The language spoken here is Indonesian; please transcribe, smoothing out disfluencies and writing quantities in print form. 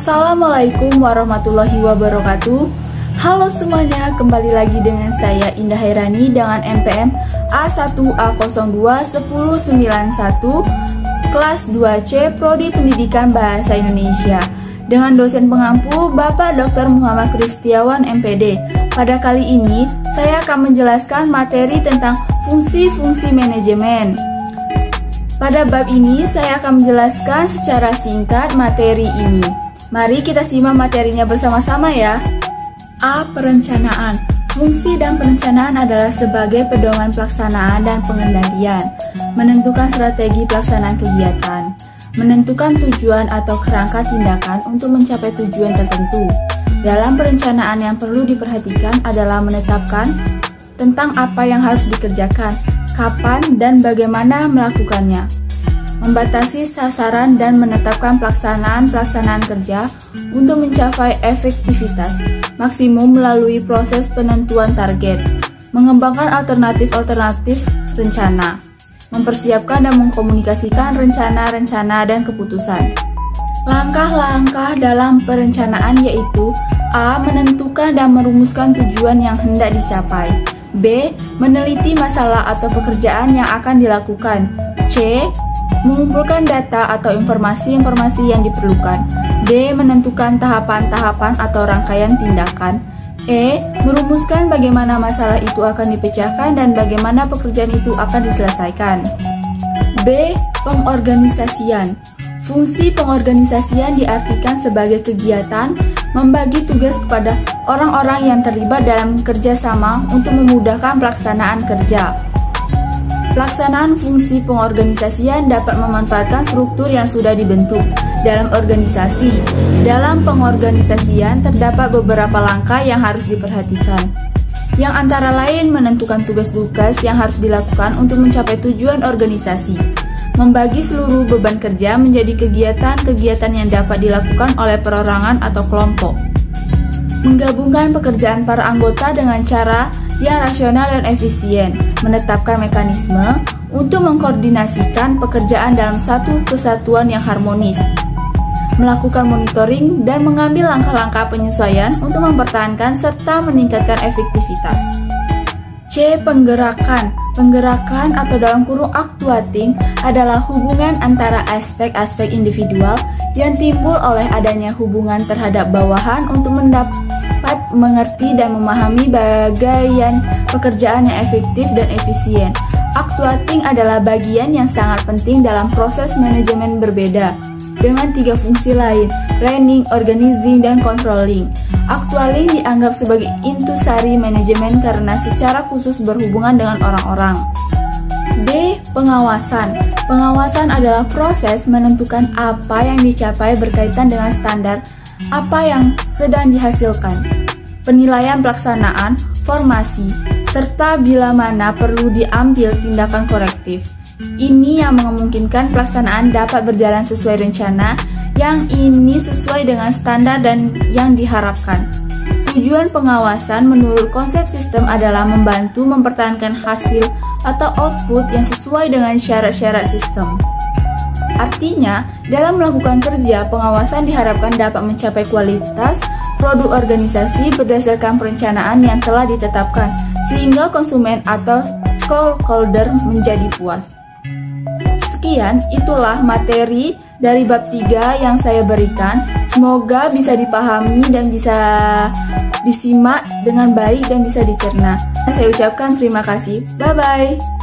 Assalamualaikum warahmatullahi wabarakatuh. Halo semuanya, kembali lagi dengan saya Indah Hairani dengan MPM A1A021091 kelas 2C Prodi Pendidikan Bahasa Indonesia dengan dosen pengampu Bapak Dr. Muhammad Kristiawan MPD. Pada kali ini saya akan menjelaskan materi tentang fungsi-fungsi manajemen. Pada bab ini saya akan menjelaskan secara singkat materi ini. Mari kita simak materinya bersama-sama ya. A. Perencanaan. Fungsi dan perencanaan adalah sebagai pedoman pelaksanaan dan pengendalian, menentukan strategi pelaksanaan kegiatan, menentukan tujuan atau kerangka tindakan untuk mencapai tujuan tertentu. Dalam perencanaan yang perlu diperhatikan adalah menetapkan tentang apa yang harus dikerjakan, kapan dan bagaimana melakukannya, membatasi sasaran dan menetapkan pelaksanaan kerja untuk mencapai efektivitas maksimum melalui proses penentuan target, mengembangkan alternatif rencana, mempersiapkan dan mengkomunikasikan rencana dan keputusan. Langkah-langkah dalam perencanaan yaitu A. Menentukan dan merumuskan tujuan yang hendak dicapai. B. Meneliti masalah atau pekerjaan yang akan dilakukan. C. Mengumpulkan data atau informasi yang diperlukan. D. Menentukan tahapan-tahapan atau rangkaian tindakan. E. Merumuskan bagaimana masalah itu akan dipecahkan dan bagaimana pekerjaan itu akan diselesaikan. B. Pengorganisasian. Fungsi pengorganisasian diartikan sebagai kegiatan membagi tugas kepada orang-orang yang terlibat dalam kerjasama untuk memudahkan pelaksanaan kerja. Pelaksanaan fungsi pengorganisasian dapat memanfaatkan struktur yang sudah dibentuk dalam organisasi. Dalam pengorganisasian terdapat beberapa langkah yang harus diperhatikan, yang antara lain menentukan tugas-tugas yang harus dilakukan untuk mencapai tujuan organisasi, membagi seluruh beban kerja menjadi kegiatan-kegiatan yang dapat dilakukan oleh perorangan atau kelompok, menggabungkan pekerjaan para anggota dengan cara yang rasional dan efisien, menetapkan mekanisme untuk mengkoordinasikan pekerjaan dalam satu kesatuan yang harmonis, melakukan monitoring dan mengambil langkah-langkah penyesuaian untuk mempertahankan serta meningkatkan efektivitas. C. Penggerakan. Penggerakan atau dalam kurung actuating adalah hubungan antara aspek-aspek individual yang timbul oleh adanya hubungan terhadap bawahan untuk mendapat mengerti dan memahami bagian pekerjaan yang efektif dan efisien. Actuating adalah bagian yang sangat penting dalam proses manajemen berbeda dengan 3 fungsi lain: planning, organizing, dan controlling. Actualing dianggap sebagai intisari manajemen karena secara khusus berhubungan dengan orang-orang. D. Pengawasan. Pengawasan adalah proses menentukan apa yang dicapai berkaitan dengan standar apa yang sedang dihasilkan, penilaian pelaksanaan, formasi, serta bila mana perlu diambil tindakan korektif. Ini yang memungkinkan pelaksanaan dapat berjalan sesuai rencana, yang ini sesuai dengan standar dan yang diharapkan. Tujuan pengawasan menurut konsep sistem adalah membantu mempertahankan hasil atau output yang sesuai dengan syarat-syarat sistem. Artinya, dalam melakukan kerja, pengawasan diharapkan dapat mencapai kualitas produk organisasi berdasarkan perencanaan yang telah ditetapkan, sehingga konsumen atau stakeholder menjadi puas. Sekian, itulah materi dari bab 3 yang saya berikan. Semoga bisa dipahami dan bisa disimak dengan baik dan bisa dicerna. Saya ucapkan terima kasih. Bye-bye.